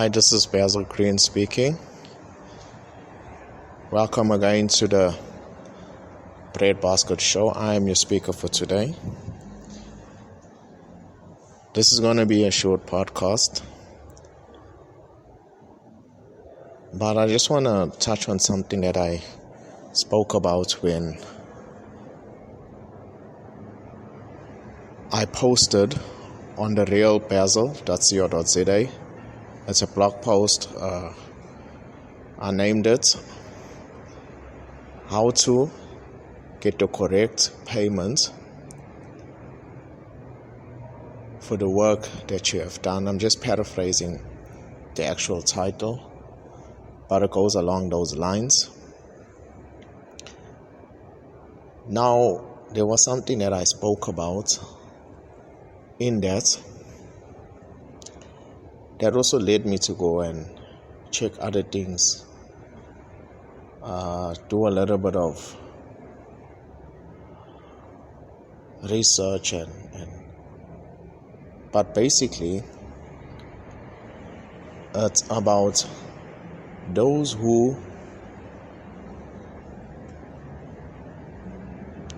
Hi, this is Basil Green speaking. Welcome again to the Bread Basket Show. I am your speaker for today. This is going to be a short podcast, but I just want to touch on something that I spoke about when I posted on the realbasil.co.za. It's a blog post. I named it How to Get the Correct Payment for the work that you have done. I'm just paraphrasing the actual title, but it goes along those lines. Now, there was something that I spoke about in that also led me to go and check other things, do a little bit of research but basically it's about those who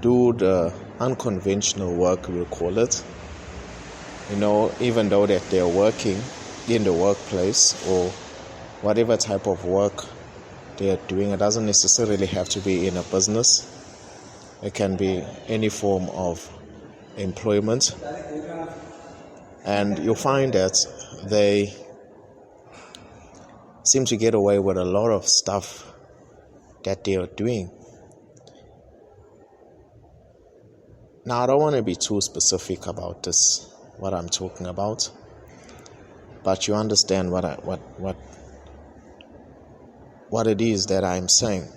do the unconventional work, we'll call it. Even though that they're working in the workplace or whatever type of work they're doing, it doesn't necessarily have to be in a business. It can be any form of employment. And you'll find that they seem to get away with a lot of stuff that they are doing. Now, I don't want to be too specific about this, what I'm talking about, but you understand what it is that I'm saying.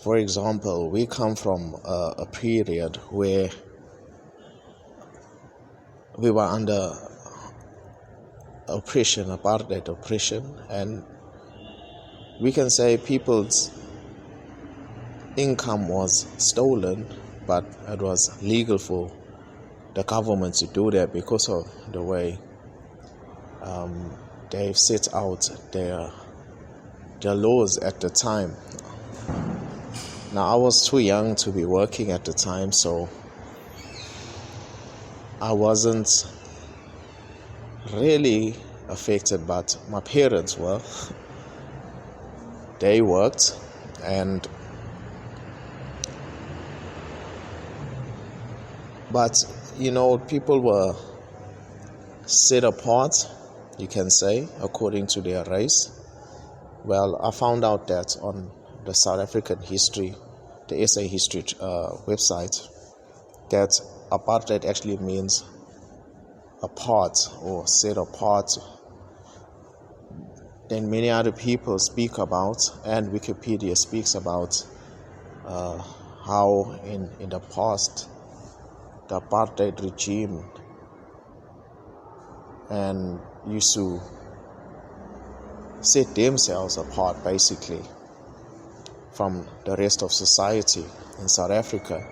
For example, we come from a period where we were under oppression, Apartheid oppression, and we can say people's income was stolen, but it was legal for the government to do that because of the way they've set out their laws at the time. Now, I was too young to be working at the time, so I wasn't really affected, but my parents were. They worked, but people were set apart, you can say, according to their race. Well, I found out that on the South African history, the SA history website, that apartheid actually means apart or set apart. Then many other people speak about, and Wikipedia speaks about how in the past the apartheid regime and used to set themselves apart basically from the rest of society in South Africa,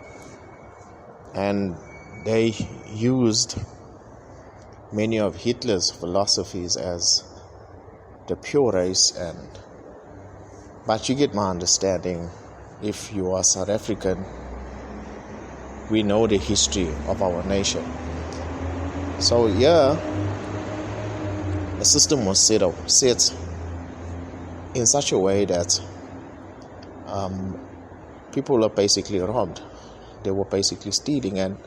and they used many of Hitler's philosophies as the pure race. But you get my understanding. If you are South African, we know the history of our nation. So the system was set in such a way that people were basically robbed. They were basically stealing, and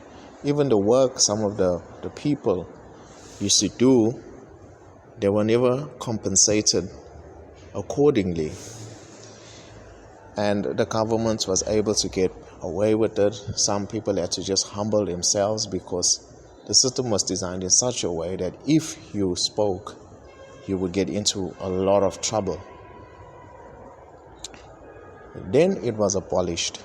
even the work some of the people used to do, they were never compensated accordingly. And the government was able to get away with it. Some people had to just humble themselves because the system was designed in such a way that if you spoke, you would get into a lot of trouble. Then it was abolished.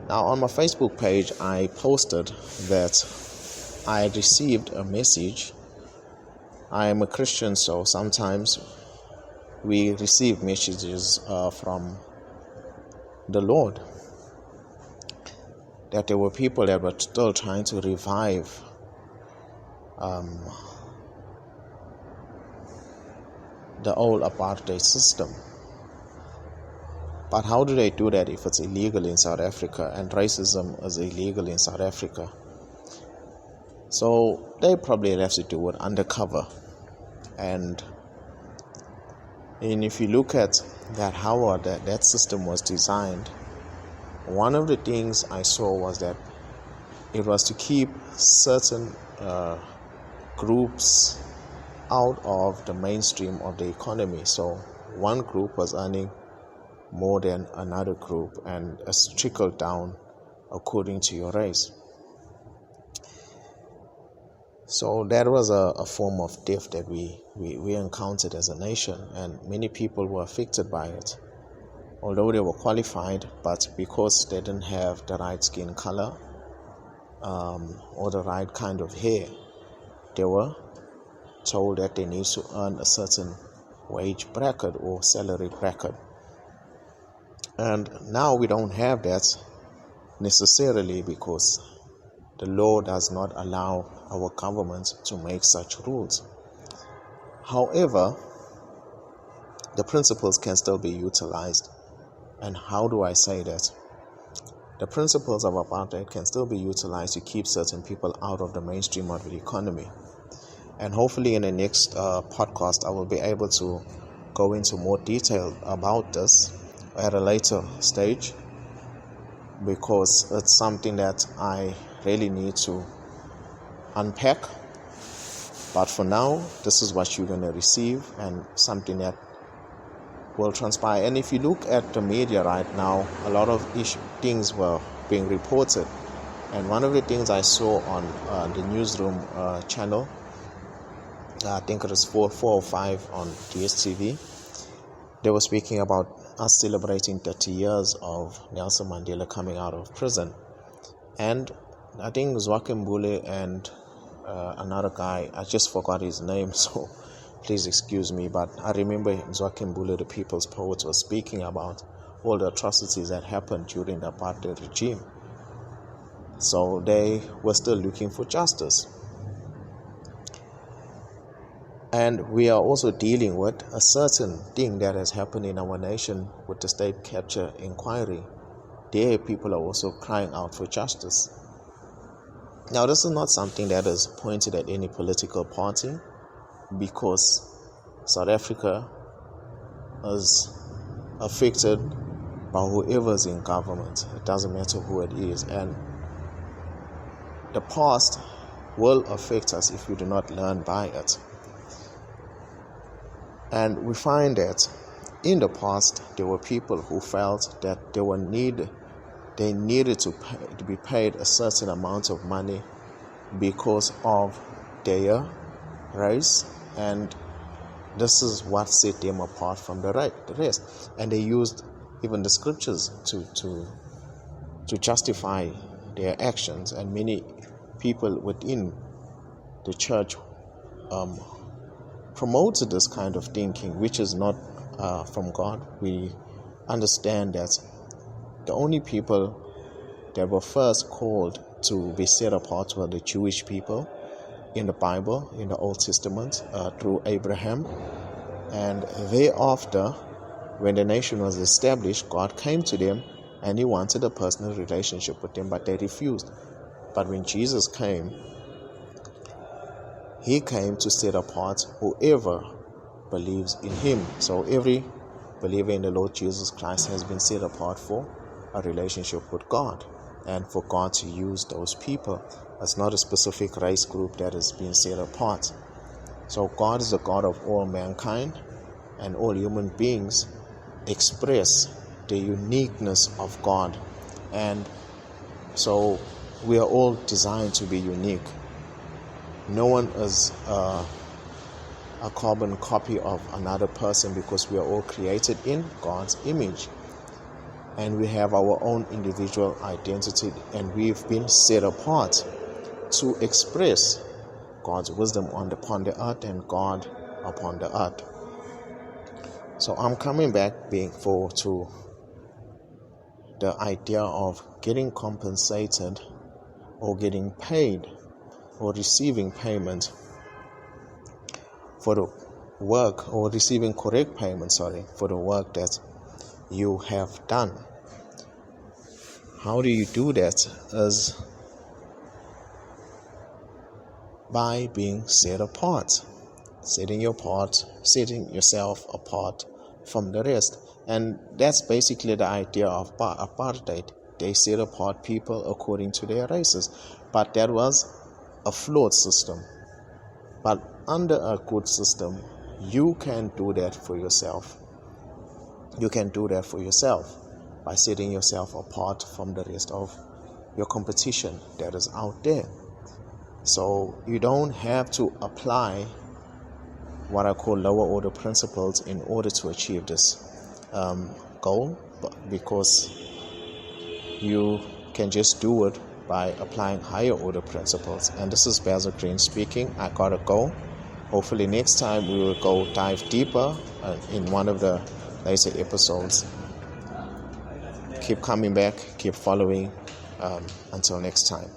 Now, on my Facebook page, I posted that I had received a message. I am a Christian, so sometimes we receive messages from the Lord, that there were people that were still trying to revive um, the old apartheid system. But how do they do that if it's illegal in South Africa and racism is illegal in South Africa? So they probably have to do it undercover. And if you look at that, how that system was designed, one of the things I saw was that it was to keep certain groups out of the mainstream of the economy. So one group was earning more than another group, and it's trickled down according to your race. So that was a form of theft that we encountered as a nation, and many people were affected by it. Although they were qualified, but because they didn't have the right skin color or the right kind of hair, they were told that they need to earn a certain wage bracket or salary bracket. And now we don't have that necessarily, because the law does not allow our government to make such rules. However, the principles can still be utilized. And how do I say that? The principles of apartheid can still be utilized to keep certain people out of the mainstream of the economy. And hopefully in the next podcast, I will be able to go into more detail about this at a later stage, because it's something that I really need to unpack. But for now, this is what you're going to receive, and something that will transpire. And if you look at the media right now, a lot of things were being reported. And one of the things I saw on the newsroom channel, I think it was 4 or 5 on DSTV, they were speaking about us celebrating 30 years of Nelson Mandela coming out of prison. And I think Zwakembule and another guy, I just forgot his name, so please excuse me, but I remember Zwakembule, the people's poet, was speaking about all the atrocities that happened during the apartheid regime. So they were still looking for justice. And we are also dealing with a certain thing that has happened in our nation with the state capture inquiry. There, people are also crying out for justice. Now, this is not something that is pointed at any political party, because South Africa is affected by whoever is in government. It doesn't matter who it is. And the past will affect us if we do not learn by it. And we find that in the past, there were people who felt that they needed to be paid a certain amount of money because of their race, and this is what set them apart from the rest. And they used even the scriptures to justify their actions, and many people within the church promoted this kind of thinking, which is not from God. We understand that the only people that were first called to be set apart were the Jewish people in the Bible, in the Old Testament, through Abraham. And thereafter, when the nation was established, God came to them and he wanted a personal relationship with them, but they refused. But when Jesus came, he came to set apart whoever believes in him. So every believer in the Lord Jesus Christ has been set apart for a relationship with God, and for God to use those people. It's not a specific race group that has been set apart. So God is the God of all mankind, and all human beings express the uniqueness of God. And so we are all designed to be unique. No one is a carbon copy of another person, because we are all created in God's image. And we have our own individual identity, and we've been set apart to express God's wisdom upon the earth and God upon the earth. So I'm coming back to the idea of getting compensated or getting paid or receiving payment for the work, or receiving correct payment, for the work that you have done. How do you do that? Is by being set apart, setting yourself apart from the rest. And that's basically the idea of apartheid. They set apart people according to their races, but that was a flawed system. But under a good system, you can do that for yourself. You can do that for yourself by setting yourself apart from the rest of your competition that is out there. So you don't have to apply what I call lower order principles in order to achieve this goal, because you can just do it by applying higher order principles. And this is Basil Green speaking. I gotta go. Hopefully next time we will go dive deeper in one of the later episodes. Keep coming back, keep following. Until next time.